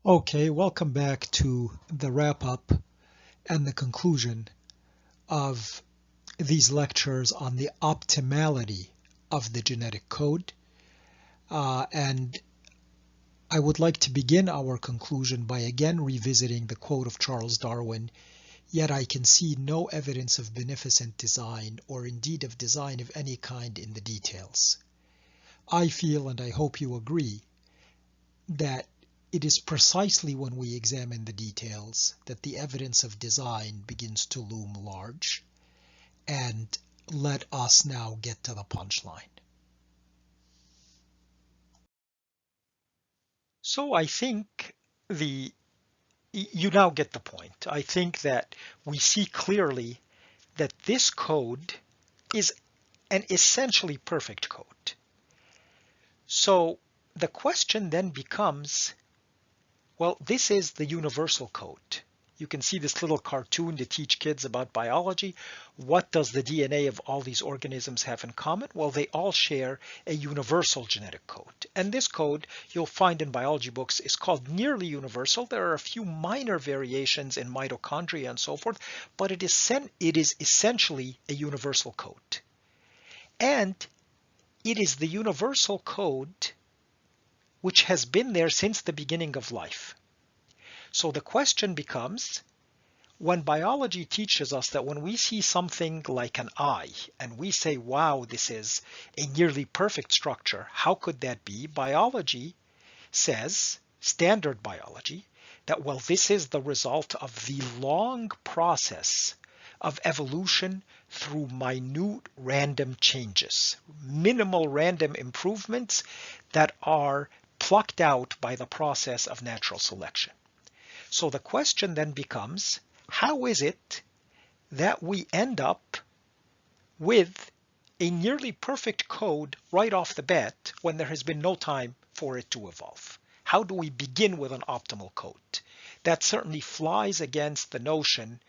Okay, welcome back to the wrap-up and the conclusion of these lectures on the optimality of the genetic code. And I would like to begin our conclusion by again revisiting the quote of Charles Darwin, "Yet I can see no evidence of beneficent design, or indeed of design of any kind in the details." I feel, and I hope you agree, that it is precisely when we examine the details that the evidence of design begins to loom large. And let us now get to the punchline. So I think you now get the point. I think that we see clearly that this code is an essentially perfect code. So the question then becomes, well, this is the universal code. You can see this little cartoon to teach kids about biology. What does the DNA of all these organisms have in common? Well, they all share a universal genetic code. And this code you'll find in biology books is called nearly universal. There are a few minor variations in mitochondria and so forth, but it is essentially a universal code. And it is the universal code which has been there since the beginning of life. So the question becomes, when biology teaches us that when we see something like an eye and we say, wow, this is a nearly perfect structure, how could that be? Biology says, standard biology, that, well, this is the result of the long process of evolution through minute random changes, minimal random improvements that are plucked out by the process of natural selection. So the question then becomes, how is it that we end up with a nearly perfect code right off the bat when there has been no time for it to evolve? How do we begin with an optimal code? That certainly flies against the notion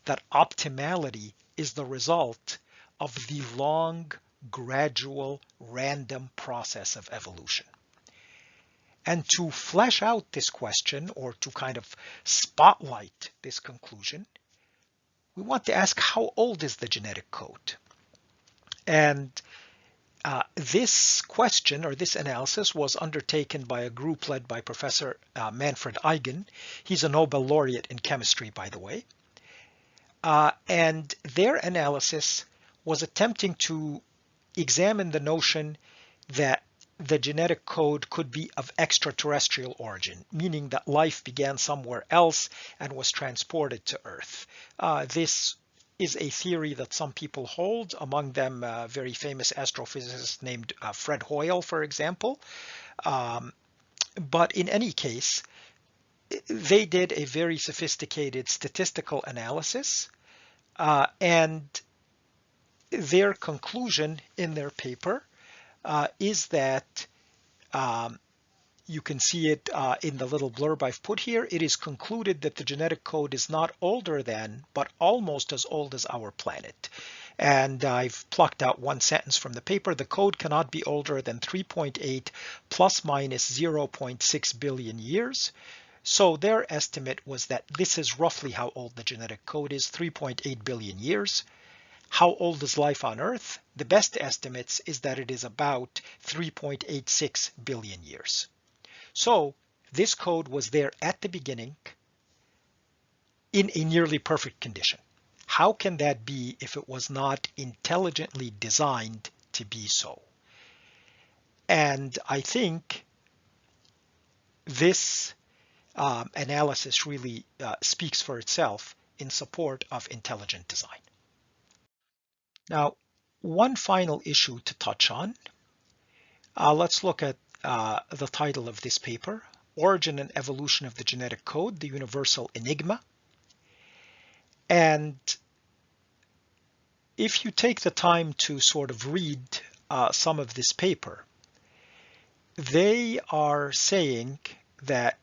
that optimality is the result of the long, gradual, random process of evolution. And to flesh out this question, or to kind of spotlight this conclusion, we want to ask, how old is the genetic code? And this question, or this analysis, was undertaken by a group led by Professor Manfred Eigen. He's a Nobel laureate in chemistry, by the way. And their analysis was attempting to examine the notion that the genetic code could be of extraterrestrial origin, meaning that life began somewhere else and was transported to Earth. This is a theory that some people hold, among them a very famous astrophysicist named Fred Hoyle, for example. But in any case, they did a very sophisticated statistical analysis, and their conclusion in their paper is that you can see it in the little blurb I've put here. It is concluded that the genetic code is not older than, but almost as old as our planet. And I've plucked out one sentence from the paper. The code cannot be older than 3.8 plus minus 0.6 billion years. So their estimate was that this is roughly how old the genetic code is, 3.8 billion years. How old is life on Earth? The best estimates is that it is about 3.86 billion years. So this code was there at the beginning in a nearly perfect condition. How can that be if it was not intelligently designed to be so? And I think this analysis really speaks for itself in support of intelligent design. Now, one final issue to touch on. Let's look at the title of this paper, Origin and Evolution of the Genetic Code, the Universal Enigma. And if you take the time to sort of read some of this paper, they are saying that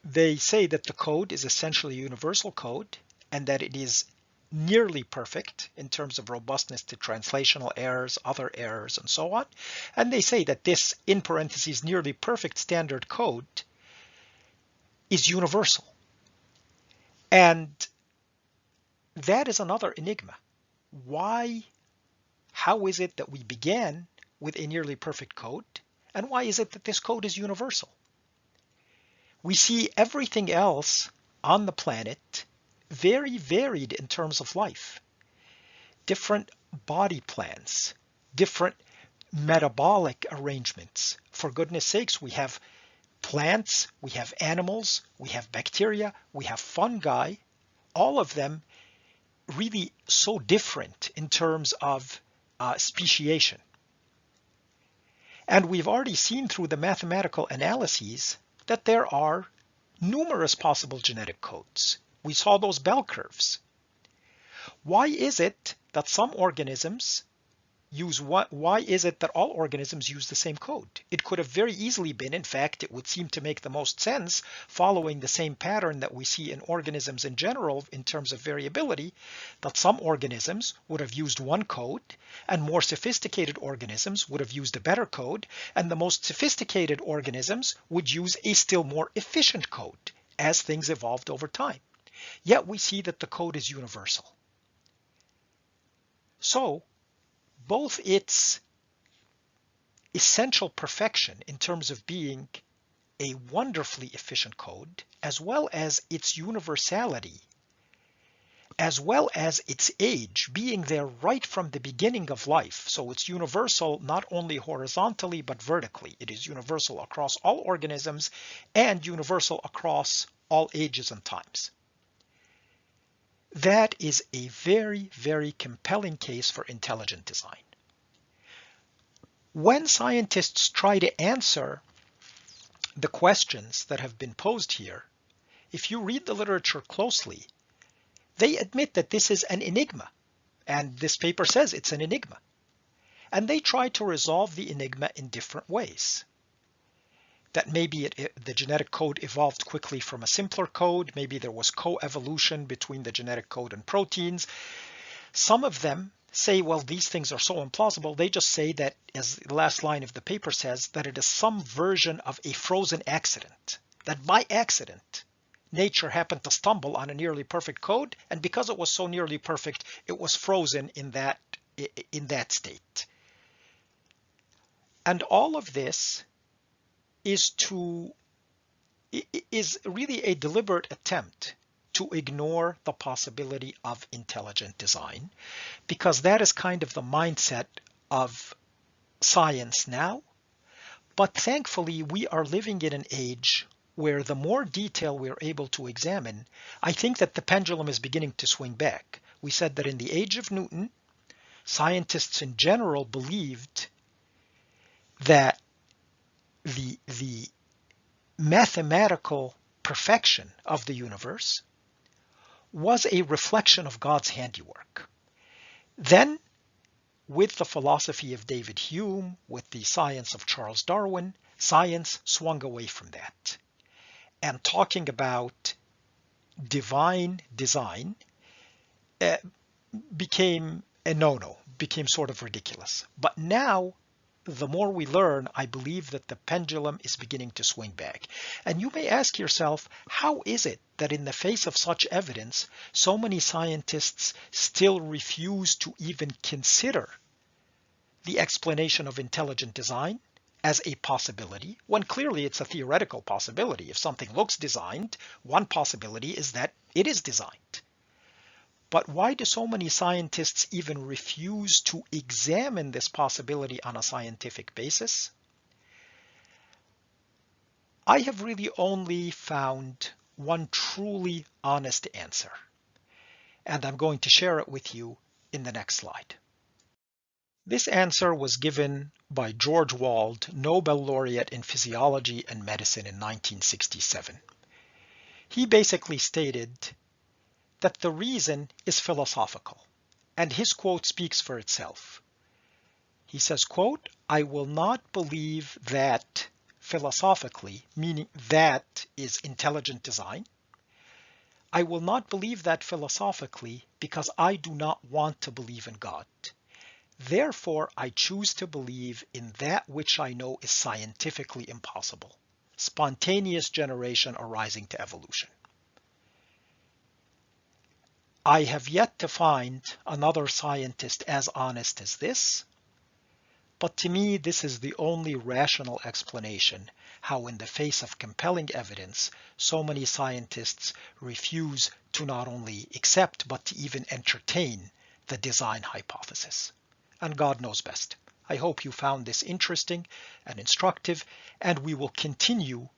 the code is essentially a universal code and that it is nearly perfect in terms of robustness to translational errors, other errors, and so on. And they say that this, in parentheses, nearly perfect standard code is universal. And that is another enigma. Why, how is it that we began with a nearly perfect code? And why is it that this code is universal? We see everything else on the planet very varied in terms of life. Different body plans, different metabolic arrangements. For goodness sakes, we have plants, we have animals, we have bacteria, we have fungi, all of them really so different in terms of speciation. And we've already seen through the mathematical analyses that there are numerous possible genetic codes. We saw those bell curves. Why is it that some organisms use what? Why is it that all organisms use the same code? It could have very easily been, in fact, it would seem to make the most sense, following the same pattern that we see in organisms in general in terms of variability, that some organisms would have used one code and more sophisticated organisms would have used a better code, and the most sophisticated organisms would use a still more efficient code as things evolved over time. Yet we see that the code is universal. So both its essential perfection in terms of being a wonderfully efficient code, as well as its universality, as well as its age being there right from the beginning of life. So it's universal not only horizontally but vertically. It is universal across all organisms and universal across all ages and times. That is a very, very compelling case for intelligent design. When scientists try to answer the questions that have been posed here, if you read the literature closely, they admit that this is an enigma, and this paper says it's an enigma. And they try to resolve the enigma in different ways. That maybe the genetic code evolved quickly from a simpler code, maybe there was co-evolution between the genetic code and proteins. Some of them say, well, these things are so implausible. They just say that, as the last line of the paper says, that it is some version of a frozen accident, that by accident, nature happened to stumble on a nearly perfect code, and because it was so nearly perfect, it was frozen in that state. And all of this is really a deliberate attempt to ignore the possibility of intelligent design, because that is kind of the mindset of science now. But thankfully, we are living in an age where the more detail we're able to examine, I think that the pendulum is beginning to swing back. We said that in the age of Newton, scientists in general believed that the mathematical perfection of the universe was a reflection of God's handiwork. Then, with the philosophy of David Hume, with the science of Charles Darwin, science swung away from that. And talking about divine design became a no-no, became sort of ridiculous. But now, the more we learn, I believe that the pendulum is beginning to swing back. And you may ask yourself, how is it that in the face of such evidence, so many scientists still refuse to even consider the explanation of intelligent design as a possibility, when clearly it's a theoretical possibility? If something looks designed, one possibility is that it is designed. But why do so many scientists even refuse to examine this possibility on a scientific basis? I have really only found one truly honest answer, and I'm going to share it with you in the next slide. This answer was given by George Wald, Nobel laureate in physiology and medicine in 1967. He basically stated that the reason is philosophical, and his quote speaks for itself. He says, quote, "I will not believe that philosophically," meaning that is intelligent design. "I will not believe that philosophically because I do not want to believe in God. Therefore, I choose to believe in that which I know is scientifically impossible." spontaneous generation arising to evolution. I have yet to find another scientist as honest as this, but to me this is the only rational explanation how in the face of compelling evidence so many scientists refuse to not only accept but to even entertain the design hypothesis. And God knows best. I hope you found this interesting and instructive, and we will continue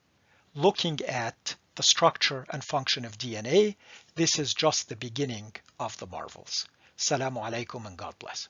looking at the structure and function of DNA. This is just the beginning of the marvels. Assalamu alaikum and God bless.